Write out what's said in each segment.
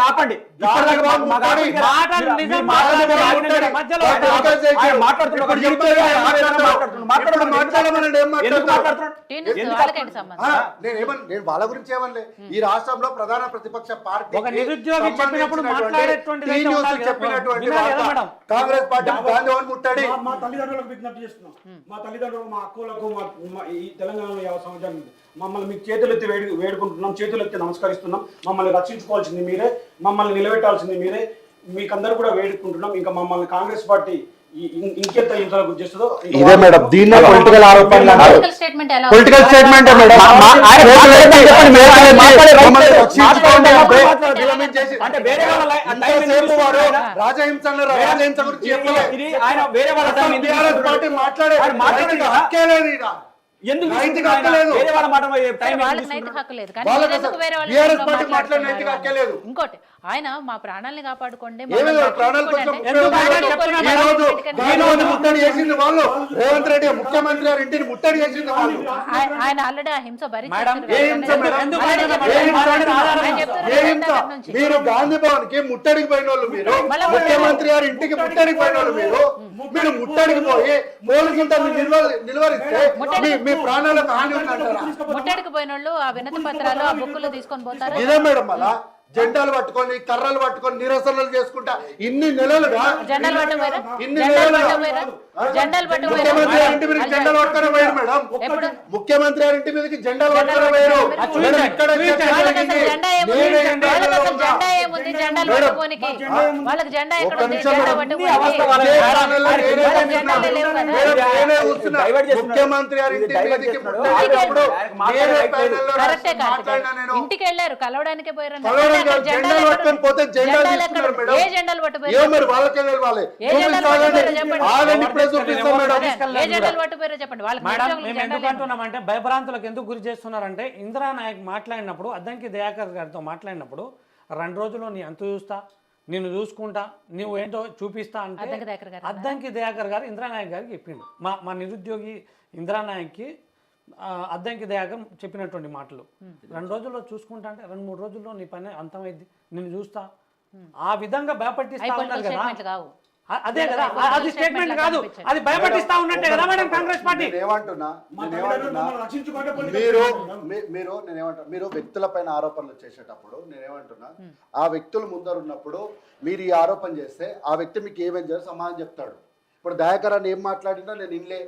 ఆపండి. నేను వాళ్ళ గురించి ఏమనలే. ఈ రాష్ట్రంలో ప్రధాన ప్రతిపక్ష పార్టీ చెప్పినటువంటి కాంగ్రెస్ పార్టీ గాంధీవన్ ముట్టడి. మా తల్లిదండ్రులకు విజ్ఞప్తి చేస్తున్నాం. మా తల్లిదండ్రులకు, మా అక్కలకు, ఈ తెలంగాణలో 50 సంవత్సరాలు మమ్మల్ని మీకు చేతులెత్తి వేడుకుంటున్నాం, చేతులెత్తి నమస్కరిస్తున్నాం. మమ్మల్ని రక్షించుకోవాల్సింది మీరే, మమ్మల్ని నిలబెట్టాల్సింది మీరే. మీకందరూ కూడా వేడుకుంటున్నాం. ఇంకా మమ్మల్ని కాంగ్రెస్ పార్టీ ఇంకెంత ఇంతలో గుర్తు చేస్తుందో ఇదే మేడం. దీన్నే పొలిటికల్ ఆరోపణలు అన్నారు. Political statement madam. రాజహింస గురించి మాట్లాడే హక్కే లేదు. ఎందుకు ఇంకోటి ఆయన మా ప్రాణాలని కాపాడుకోండి. ముట్టడి చేసింది వాళ్ళు. రేవంత్ రెడ్డి ముఖ్యమంత్రి గారి ఇంటిని ముట్టడి చేసింది వాళ్ళు. ఆయన ఆల్రెడీ ఆ హింస మీరు గాంధీ భవన్ కి ముట్టడికి పోయిన వాళ్ళు, మీరు ముఖ్యమంత్రి గారి ఇంటికి ముట్టడికి పోయిన వాళ్ళు, మీరు ముట్టడికి పోయి మూలకింత నిలువరిస్తే మీ ప్రాణాలకు హాని ఉందంటారా? ముట్టడికి పోయిన వాళ్ళు ఆ వినతి పత్రాలు, ఆ బుక్కులు తీసుకొని పోతారు. ఇదే మేడం. మళ్ళా జెండాలు పట్టుకొని, కర్రలు పట్టుకొని నిరసనలు చేసుకుంటా ఇన్ని నెలలుగా జెండాలు పట్టుకోరు ముఖ్యమంత్రి గారి ఇంటి మీదకి జెండాలు పట్టుకొని పోయారు మేడం. ముఖ్యమంత్రి గారి ఇంటి మీదకి జెండాలు పట్టుకొని పోయారు. జెండా ఏముంది? జెండాలు పట్టుకోనికి వాళ్ళకి జెండా ఎక్కడ ఉంది? జెండా ముఖ్యమంత్రి గారి ఇంటి మీదకి ఇంటికి వెళ్ళారు, కలవడానికే పోయారు. జెండాలు పట్టుకొని పోతే జెండాలు తీసుకున్నారు మేడం. ఏ జెండాలు పట్టుపోయారు? వాళ్ళకే తెలవాలి. ఎందుకంటున్నామంటే భయభ్రాంతులకు ఎందుకు గురి చేస్తున్నారంటే, ఇందిరానాయక్ మాట్లాడినప్పుడు, అద్దంకి దయాకర్ గారితో మాట్లాడినప్పుడు 2 రోజుల్లో నీ అంత చూస్తా, నిన్ను చూసుకుంటా, నువ్వు ఏంటో చూపిస్తా అంటే అద్దంకి దయాకర్ గారు ఇందిరానాయక్ గారికి చెప్పిండు. మా నిరుద్యోగి ఇందిరానాయక్కి అద్దంకి దయాకర్ చెప్పినటువంటి మాటలు. 2 రోజుల్లో చూసుకుంటా అంటే 2-3 రోజుల్లో నీ పని అంతమైంది, నిన్ను చూస్తా, ఆ విధంగా భయపట్టిస్తా ఉన్నారు కదా. అదే కదా, అది స్టేట్మెంట్ కాదు, అది భయపట్టిస్తా ఉన్నట్టే కదా మేడం కాంగ్రెస్ పార్టీ. మీరు వ్యక్తులపైన ఆరోపణలు చేసేటప్పుడు నేనేమంటున్నా, ఆ వ్యక్తులు ముందర ఉన్నప్పుడు మీరు ఈ ఆరోపణ చేస్తే ఆ వ్యక్తి మీకు ఏమేం చేయాలి సమాధానం చెప్తాడు. ఇప్పుడు దయాకర్ అని ఏం మాట్లాడినా నేను ఇన్లే,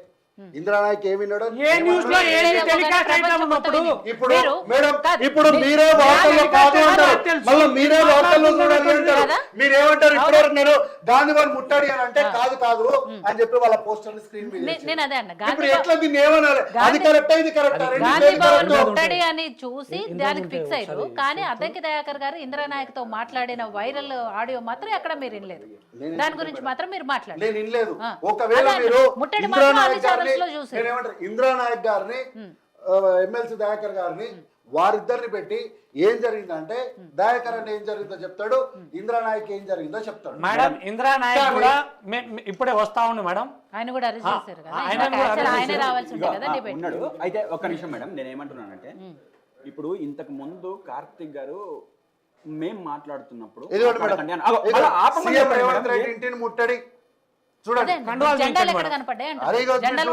ఇందిరానాయక్ ఏమి విన్నాడో ఇప్పుడు మేడం, ఇప్పుడు మీరే వార్తల్లో కాదు అంటారు, మళ్ళీ మీరే వార్తల్లో చూడాలి అంటారు. మీరేమంటారు? ఇప్పుడు నేను గాంధీభవన్ ముట్టడి అని అంటే కాదు అని చెప్పి వాళ్ళ పోస్టర్ స్క్రీన్ మీద ఇప్పుడు ఎట్లా దీన్ని ఏమనాలి? అది కరెక్ట్, ఇది కరెక్ట్ ముట్టడి అని చూసి దానికి ఫిక్స్ అయ్యారు. కానీ అద్దంకి దయాకర్ గారు ఇందిరానాయక్ తో మాట్లాడిన వైరల్ ఆడియో మాత్రం ఎక్కడ మీరు వినలేదు. దాని గురించి మాత్రం మీరు మాట్లాడారు. నేను వినలేదు. ఒకవేళ మీరు ఇందిరానాయక్ గారిని, ఎమ్మెల్సీ దయాకర్ గారిని, వారిద్దరిని పెట్టి ఏం జరిగిందంటే దయాకర్ అంటే ఏం జరిగిందో చెప్తాడు, ఇందిరానాయక్ ఏం జరిగిందో చెప్తాడు. మేడం ఇందిరానాయక్ కూడా ఇప్పుడే వస్తా ఉంది మేడం, ఆయన కూడా అరెస్ట్ చేశారు కదా, ఆయన రావాల్సి ఉంటుంది కదా డిబేట్. అయితే ఒక్క నిమిషం మేడం, నేను ఏమంటున్నానంటే ఇప్పుడు ఇంతకు ముందు కార్తిక్ గారు మేము మాట్లాడుతున్నప్పుడు ఇంటిని ముట్టడి చూడండి, జెండాలు ఎక్కడ కనపడ్డాయి జెండాలు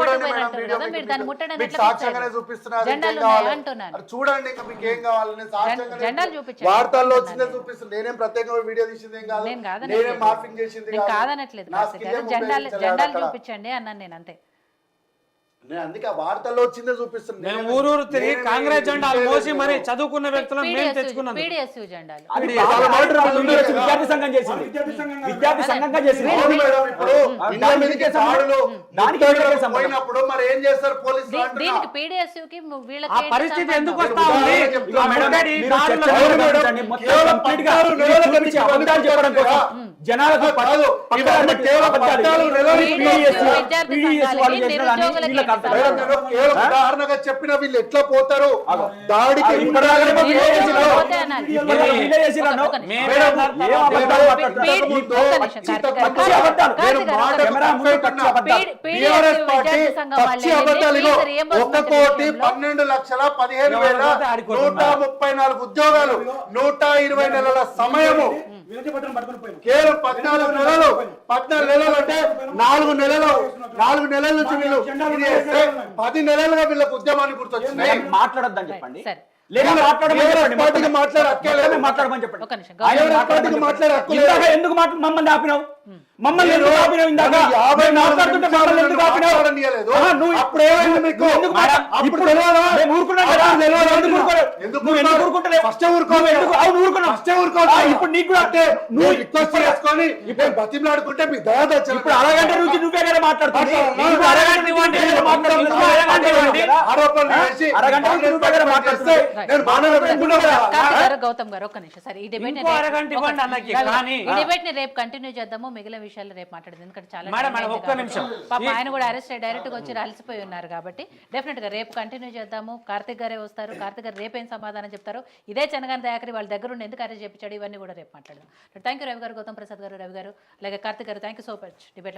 చూడండి. ఇంకా మీకు ఏం కావాలని జెండాలు చూపించండి, వార్తల్లో వచ్చిందే చూపిస్తుంది. నేనేం ప్రత్యేకంగా వీడియో తీసింది ఏం కాదు, నేనేం మార్పింగ్ చేసింది కాదనట్లేదు. జెండాలు చూపించండి అన్నాను నేను, అంతే. నేను అందుకే వార్తల్లో వచ్చిందే చూపిస్తుంది. మేము ఊరు తిరిగి కాంగ్రెస్ జెండాలు మోసి మరి చదువుకున్న వ్యక్తులను మేము తెచ్చుకున్నాం. PDSU జెండాలు విద్యార్థి సంఘం చేసింది, విద్యార్థి సంఘంగా చేసింది. పోయినప్పుడు మరి ఏం చేస్తారు పోలీసులు? దీనికి PDSU కి ఆ పరిస్థితి ఎందుకు వస్తా ఉంది? జనాలకు కార్తీక్ మేడం, నేను కేవలం ఉదాహరణగా చెప్పిన వీళ్ళు ఎట్లా పోతారు దాడికి ఇప్పటిదాకా మీరు చేసినారు. పోతే అనాలి. ఇప్పటిదాకా వీళ్ళే చేసినారు. ఒక నిమిషం. మేడం, ఏం అబద్ధాలు మాట్లాడుతున్నారు? పీడి- ముందు ఒక్క నిమిషం, పచ్చి కార్తీక్ గారు. పచ్చి అబద్ధాలు. కార్తీక్ గారు, మాటకు కెమెరా ముందు perfect పచ్చి ఉన్నా. అబద్ధాలు. టీఆర్ఎస్ పార్టీ పచ్చి అబద్ధాలు. ఇగో, రీఎంబర్స్మెంట్ 1,12,15,134 ఉద్యోగాలు 120 నెలల సమయము వినతి పత్రం పట్టుకొని పోయినాం. కేవలం 14 నెలలు అంటే 4 నెలల నుంచి వీళ్ళు ఇది చేస్తే 10 నెలలుగా వీళ్ళకు ఉద్యమాన్ని గుర్తొచ్చింది. మేడం, మాట్లాడొద్దని చెప్పండి. సరే. లేదా మాట్లాడమని చెప్పండి. పార్టీకి మాట్లాడే హక్కే లేదు. మొత్తమే మాట్లాడమని చెప్పండి. ఒక నిమిషం. ఆయన కాంగ్రెస్ పార్టీకి మాట్లాడే హక్కు లేదు. ఇందాక ఎందుకు మమ్మల్ని ఆపినావు? మమ్మల్ని నేను ఎందుకు ఆపినావు ఇందాక? 50 మేము మాట్లాడుతుంటే మమ్మల్ని ఎందుకు ఆపినావు? మాట్లాడనీయలేదు. ఆహా, నువ్వు అప్పుడు ఏమైంది మీకు? ఎందుకు మాట- అప్పుడు ఇప్పుడు తెలియదా? మేము ఊరుకున్నాం కదా? అప్పుడు తెలియదా? ఎందుకు ఊరుకోలేవు? ఎందుకు నువ్వు ఎందుకు ఊరుకుంటలేవు? ఫస్ట్ ఊరుకోలేదు. నువ్వు ఎందుకు- అవును, ఊరుకున్నావు. ఫస్ట్ ఊరుకోలేదు. ఇప్పుడు నీకు కూడా అంటే నువ్వు రిక్వెస్ట్ చేసుకొని ఇప్పుడు బతిమలాడుకుంటే మీ దయ తెచ్చాను. ఇప్పుడు అరగంట నుంచి నువ్వే కదా మాట్లాడుతుంది. ఇప్పుడు అరగంట ఇవ్వండి, నేను మాట్లాడుతుంది. నువ్వు అరగంట ఇవ్వండి. ఆరోపణలు చేసి అరగంట నుంచి నువ్వే కదా మాట్లాడుతుంది. నేను బాగా పెట్టుకున్నావు కదా. కార్తీక్ గారు, గౌతమ్ గారు, ఒక్క నిమిషం. సరే, ఈ డిబేట్ ఇంకో అరగంట ఇవ్వండి అన్నకి, కానీ- ఈ డిబేట్ ని రేపు కంటిన్యూ చేద్దాము. మిగిలిన విషయాలు రేపు మాట్లాడదాం. ఎందుకంటే చాలా మేడం, time అయింది ఒక్క కాబట్టి. నిమిషం. పాప ఆయన కూడా అరెస్ట్ అయ్యి డైరెక్ట్ గా వచ్చి అలసిపోయి ఉన్నారు కాబట్టి డెఫినెట్ గా రేపు కంటిన్యూ చేద్దాము. కార్తీక్ గారే వస్తారు. కార్తీక్ గారు రేపేం సమాధానం చెప్తారు. ఇదే చెనగాని దయాకరి వాళ్ళ దగ్గర ఉండి ఎందుకు అరెస్ట్ చేయించాడు, ఇవన్నీ కూడా రేపు మాట్లాడదాం. థ్యాంక్ యూ రవి గారు, గౌతమ్ ప్రసాద్ గారు, రవి గారు, అలాగే కార్తీక్ గారు. థ్యాంక్ యూ సో మచ్ డిబేట్లో